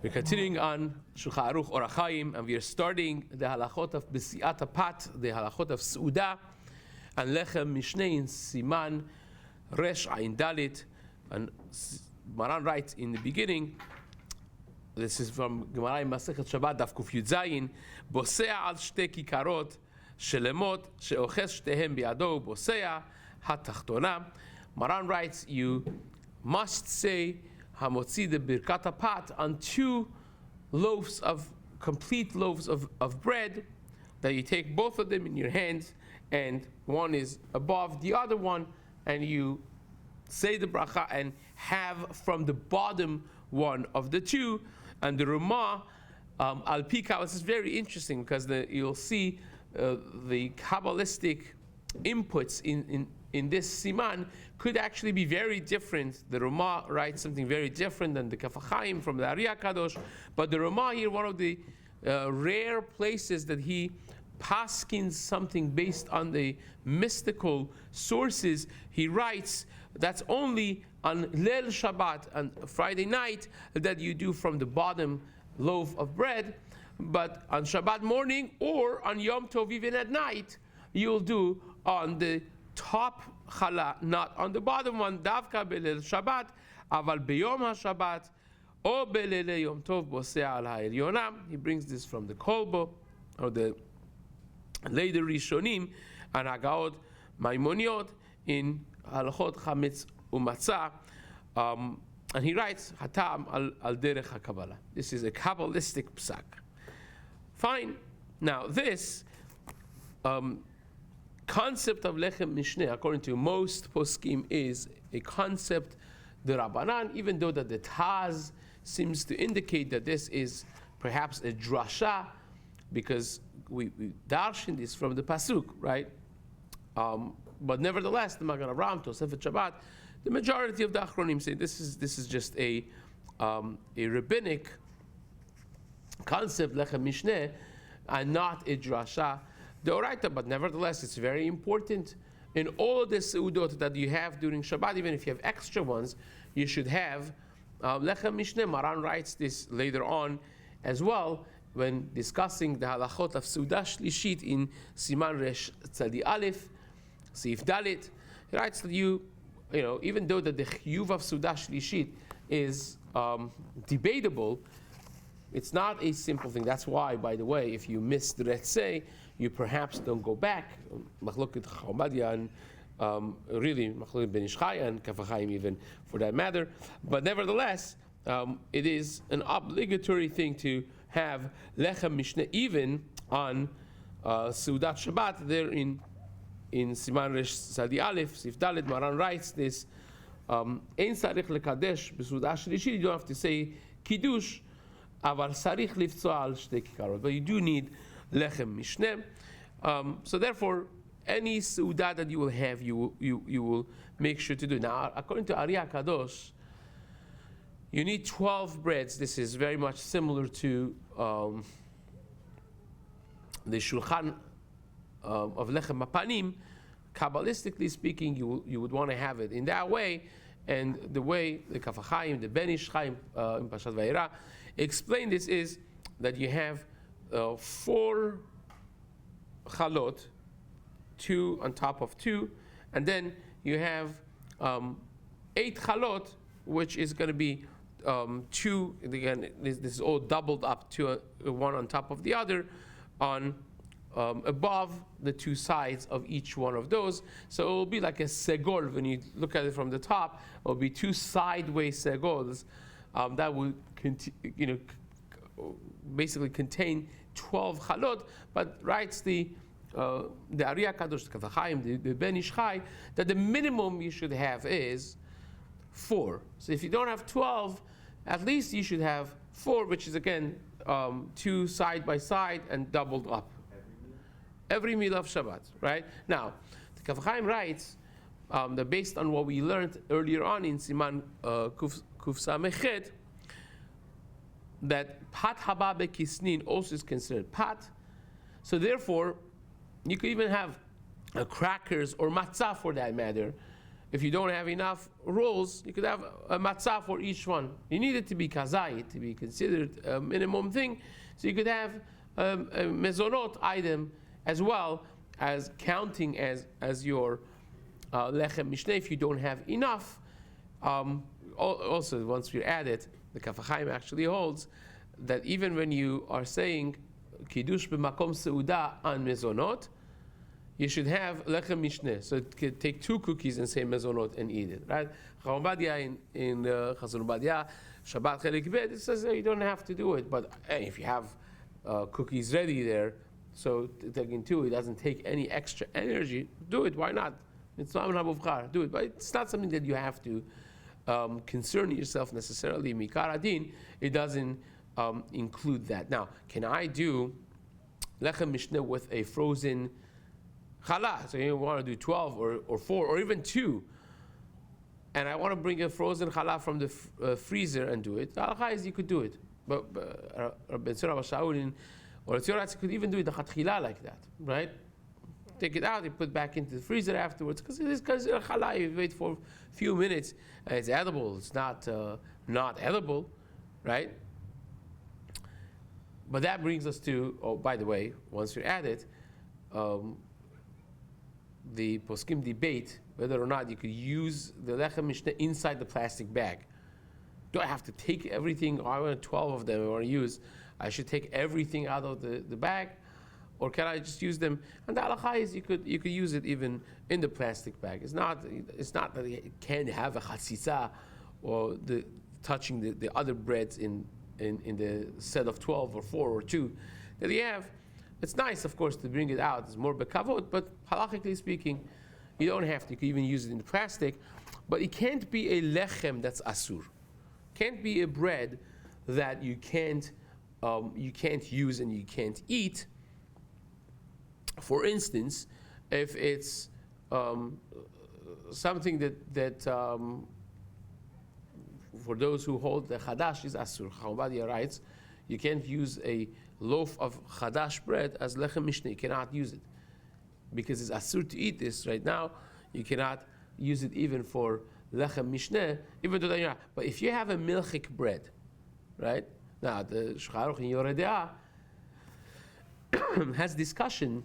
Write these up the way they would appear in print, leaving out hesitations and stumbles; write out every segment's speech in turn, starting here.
We're continuing on Shulchan Aruch Orach Chaim, and we are starting the halachot of Besiat Pat, the halachot of Seuda, and Lechem Mishneh in Siman Resh Ayin Dalit. And Maran writes in the beginning, this is from Gemara in Masechet Shabbat, Daf Kuf Yud Zayin, Bosea al shte kikarot shelemot sheoches shtehem biado bosea hatachtona. Maran writes, you must say Hamotzi the Birkat Pat on two complete loaves of bread, that you take both of them in your hands, and one is above the other one, and you say the bracha and have from the bottom one of the two. And the Ramah al Pika, this is very interesting because you'll see the Kabbalistic inputs in this siman could actually be very different. The Ramah writes something very different than the Kaf HaChaim from the Ariya Kadosh, but the Ramah here, one of the rare places that he paskins something based on the mystical sources, he writes that's only on Leil Shabbat, on Friday night, that you do from the bottom loaf of bread, but on Shabbat morning or on Yom Tov even at night, you'll do on the top challah, not on the bottom one. Davka belel Shabbat, aval beyom haShabbat, o belele Yom Tov bosea al ha'elyona. He brings this from the Kolbo, or the later Rishonim, and Hagaot Maimoniot in Halachot Chametz Umatzah. And he writes, Hatam al derech HaKabbalah. This is a Kabbalistic psak. Fine. Now this concept of Lechem Mishneh, according to most poskim, is a concept the Rabbanan, even though that the Taz seems to indicate that this is perhaps a drasha, because we darshan this from the pasuk, right? But nevertheless, the Magen Avraham, Tosefet Shabbat, the majority of the Achronim say this is just a rabbinic concept, Lechem Mishneh, and not a drasha deoraita. But nevertheless, it's very important in all of the seudot that you have during Shabbat. Even if you have extra ones, you should have Lechem Mishneh. Maran writes this later on as well when discussing the halachot of Seuda Shlishit in Siman Resh Tzadi Aleph, Seif Dalit. He writes that you know, even though that the chiyuv of Seuda Shlishit is debatable, it's not a simple thing. That's why, by the way, if you miss the Retzeh, you perhaps don't go back. Machloket Chomadia and really Machloket Ben Ish Chai and Kaf HaChaim even for that matter. But nevertheless, it is an obligatory thing to have Lechem Mishneh even on Seudat Shabbat. There in Siman Resh Tzadi Aleph, Sif Dalet, Maran writes this, Ein sarich lekadesh b'Seudat Shlishit, you don't have to say Kiddush, aval sarich liftzah al shtei kikarot, but you do need Lechem Mishneh. So therefore, any Seudah that you will have, you will make sure to do. Now, according to Ariya Kadosh, you need 12 breads. This is very much similar to the Shulchan of Lechem Hapanim. Kabbalistically speaking, you would want to have it in that way, and the way the Kaf HaChaim, the Ben Ish Chai in Pashat Vayera explain this is that you have 4 chalot, 2 on top of 2, and then you have 8 chalot, which is going to be 2. Again, this is all doubled up to one on top of the other, on above the 2 sides of each one of those. So it will be like a segol. When you look at it from the top, it will be 2 sideways segols that will basically contain 12 chalot. But writes the Ariya Kadosh, the Kaf HaChaim, the Ben Ish Chai, that the minimum you should have is 4. So if you don't have 12, at least you should have 4, which is again 2 side by side and doubled up. Every meal of Shabbat, right? Now, the Kaf HaChaim writes that based on what we learned earlier on in Siman Kuf Samechet, that Pat Haba Bekisnin also is considered Pat. So therefore, you could even have crackers or matzah for that matter, if you don't have enough rolls, you could have a matzah for each one. You need it to be kazayit, to be considered a minimum thing. So you could have a mezonot item as well as counting as your lechem mishneh if you don't have enough. Also, once we add it, the Kaf HaChaim actually holds that even when you are saying kiddush b'makom seuda on mezonot, you should have lechem mishneh. So it could take 2 cookies and say mezonot and eat it, right? Chacham Ovadia in Chazon Ovadia, Shabbat Chelek Bet, it says you don't have to do it. But if you have cookies ready there, so taking 2, it doesn't take any extra energy, do it, why not? It's not do it, but it's not something that you have to concern yourself necessarily. Mikar Adin, it doesn't include that. Now, can I do lechem mishneh with a frozen challah? So you want to do 12 or 4 or even 2, and I want to bring a frozen challah from the freezer and do it. Halacha is you could do it, but Rabbi Shaul or Tzioratz could even do it the chatchila like that, right? Take it out, you put it back into the freezer afterwards, because it is considered challah. You wait for a few minutes, and it's edible. It's not edible, right? But that brings us to, oh, by the way, once you add it, the poskim debate whether or not you could use the lechem mishneh inside the plastic bag. Do I have to take everything? I want 12 of them I want to use. I should take everything out of the bag, or can I just use them? And the halacha is you could use it even in the plastic bag. It's not that you can't have a chatzitza or touching the other breads in the set of 12 or 4 or 2 that you have. It's nice, of course, to bring it out. It's more bekavod, but halachically speaking, you don't have to. You can even use it in the plastic, but it can't be a lechem that's asur. Can't be a bread that you can't use and you can't eat. For instance, if it's something that for those who hold the chadash is asur. Chacham Ovadia writes, you can't use a loaf of chadash bread as lechem mishneh. You cannot use it because it's asur to eat this right now. You cannot use it even for lechem mishneh, even though you're not. But if you have a milchik bread, right? Now the Shulchan Aruch in Ra'ad-א has discussion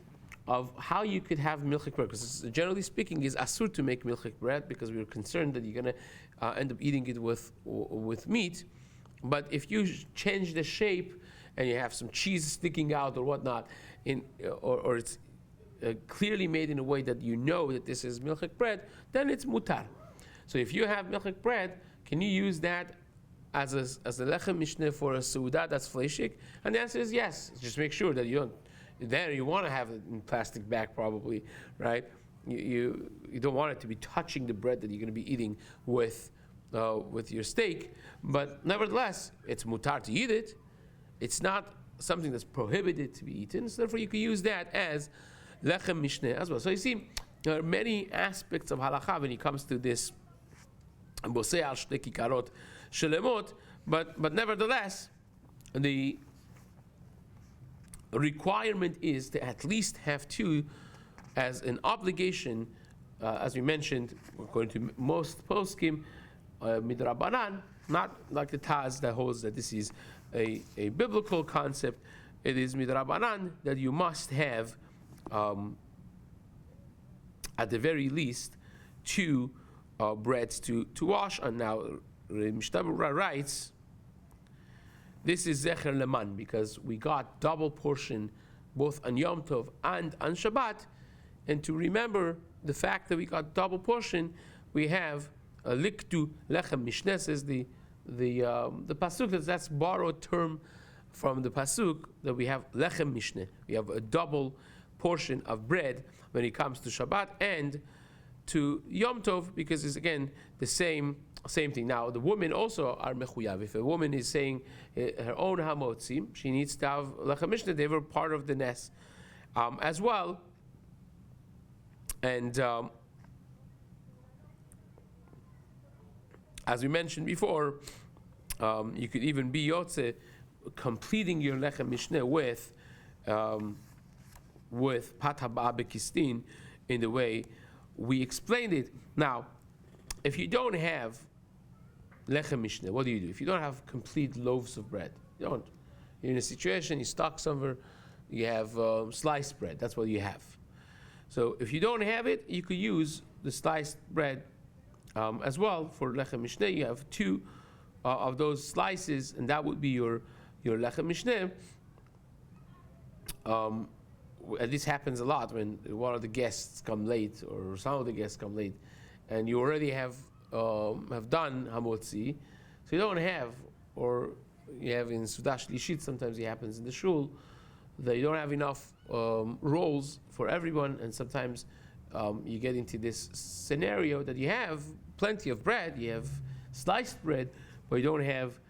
of how you could have milchik bread, because generally speaking, it's asur to make milchik bread because we're concerned that you're going to end up eating it with meat. But if you change the shape and you have some cheese sticking out or whatnot, or it's clearly made in a way that you know that this is milchik bread, then it's mutar. So if you have milchik bread, can you use that as a lechem mishneh for a seudah that's fleshik? And the answer is yes. Just make sure that you don't. There you want to have it in plastic bag probably, right? You don't want it to be touching the bread that you're going to be eating with your steak. But nevertheless, it's mutar to eat it. It's not something that's prohibited to be eaten. So therefore, you can use that as lechem mishneh as well. So you see, there are many aspects of halacha when it comes to this bosei al shtei kikarot shelemot. But nevertheless, the requirement is to at least have 2 as an obligation, as we mentioned, according to most poskim, midrabanan, not like the Taz that holds that this is a biblical concept. It is midrabanan that you must have, at the very least, 2 breads to wash. And now Mishna Berura writes, this is zecher leman, because we got double portion both on Yom Tov and on Shabbat. And to remember the fact that we got double portion, we have a liktu lechem mishneh, says the pasuk, that's borrowed term from the pasuk that we have lechem mishneh. We have a double portion of bread when it comes to Shabbat and to Yom Tov, because it's again the same thing. Now the women also are mechuyav. If a woman is saying her own hamotzim, she needs to have lechem mishneh. They were part of the nes as well. And as we mentioned before, you could even be yotze, completing your lechem mishneh with pat haba bekistin in the way we explained it. Now, if you don't have lechem mishneh, what do you do? If you don't have complete loaves of bread, you don't. You're in a situation, you're stuck somewhere, you have sliced bread, that's what you have. So if you don't have it, you could use the sliced bread as well for lechem mishneh. You have two of those slices, and that would be your lechem mishneh. And this happens a lot when one of the guests come late, or some of the guests come late, and you already have done hamotzi, so you don't have, or you have in Sudash Lishit, sometimes it happens in the shul, that you don't have enough rolls for everyone, and sometimes you get into this scenario that you have plenty of bread, you have sliced bread, but you don't have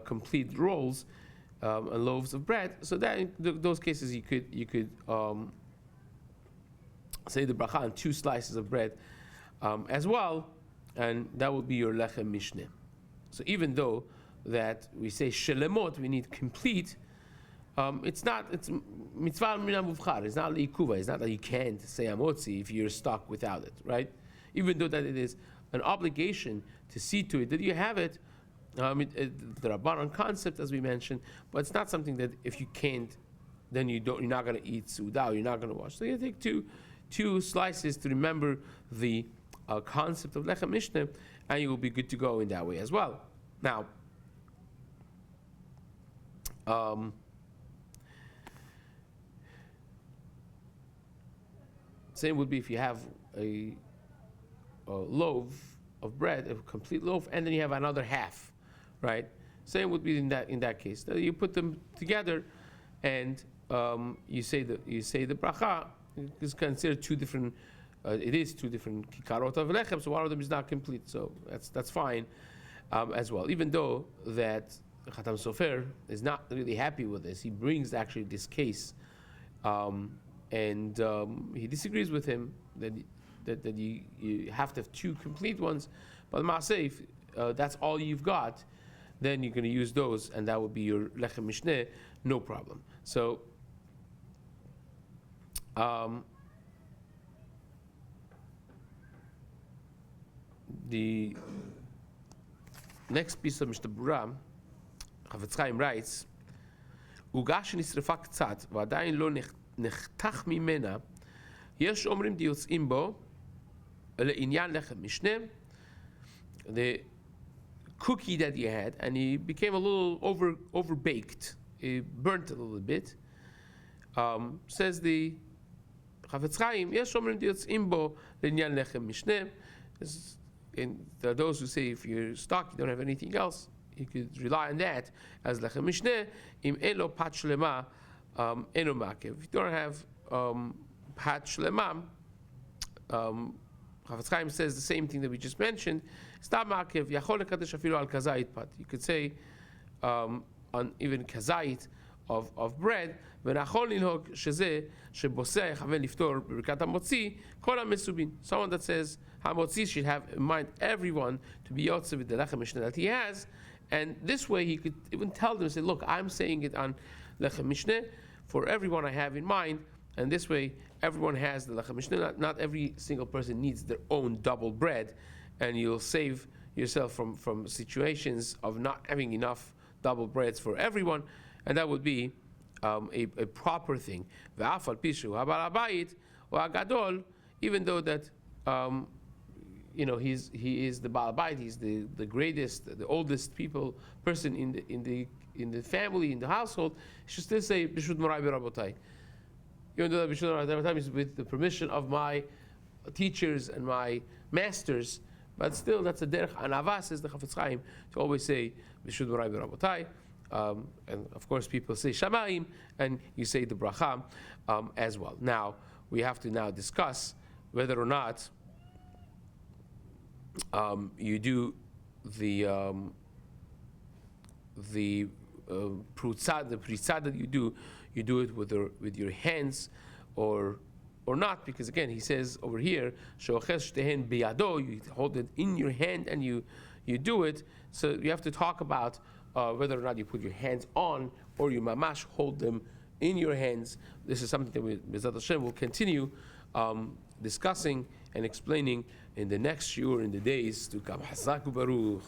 complete rolls and loaves of bread. So that in those cases you could say the bracha on 2 slices of bread as well, and that would be your lechem mishneh. So even though that we say shelemot, we need complete, it's mitzvah mina muvchar, it's not leikuva, it's not that you can't say amotzi if you're stuck without it, right? Even though that it is an obligation to see to it that you have it, the Rabbanan concept, as we mentioned, but it's not something that if you can't, then you're not going to eat suda, you're not going to wash. So you take two slices to remember the concept of lechem mishneh, and you will be good to go in that way as well. Now, same would be if you have a loaf of bread, a complete loaf, and then you have another half, right? Same would be in that case. Now you put them together, and you say the bracha. It's considered 2 different. It is 2 different kikarot of lechem, so one of them is not complete. So that's fine as well. Even though that Chatam Sofer is not really happy with this, he brings actually this case, and he disagrees with him that you have to have 2 complete ones. But Seif, that's all you've got, then you're going to use those, and that would be your lechem mishneh, no problem. So the next piece of Mishna Berura, Chafetz Chaim writes, "Uga שנשרפה קצת ועדיין לא נחתך ממנה, יש אומרים דיוצאים בו לעניין לחם משנה." The cookie that you had, and it became a little over baked, it burnt a little bit. Says the Chafetz Chaim, יש אומרים דיוצאים בו לעניין לחם משנה. And there are those who say if you're stuck, you don't have anything else, you could rely on that as lechem mishneh. Im elo pat shlema eno makev. If you don't have pat shlema, Chafetz Chaim says the same thing that we just mentioned. Stam makev yachol lekadesh afilu al kazait pat. You could say on even kazait of bread. ונכון לנהוג שזה שבוסע יכוון לפתור בברכת המוציא כל המסובין. Someone that says המוציא should have in mind everyone to be yotze with the lechem mishneh that he has, and this way he could even tell them, say, look, I'm saying it on lechem mishneh for everyone I have in mind, and this way everyone has the lechem mishneh. Not every single person needs their own double bread, and you'll save yourself from situations of not having enough double breads for everyone, and that would be a proper thing. Even though that he is the Baal Bayit, he's the greatest, the oldest person in the family, in the household, he should still say Bishud Morai B'Rabotai. Even though that Bishud Morai B'Rabotai is with the permission of my teachers and my masters, but still that's a derech anava, says the Chafetz Chaim, to always say Bishud Morai B'Rabotai. And of course people say Shamayim, and you say the bracha as well. Now, we have to now discuss whether or not you do the prutzad that you do it with your hands or not, because again he says over here she'oches shtehen biyado, you hold it in your hand and you do it. So you have to talk about whether or not you put your hands on or you mamash hold them in your hands. This is something that we, B'ezrat Hashem, will continue discussing and explaining in the next shiur in the days to come. Hazaku Baruch.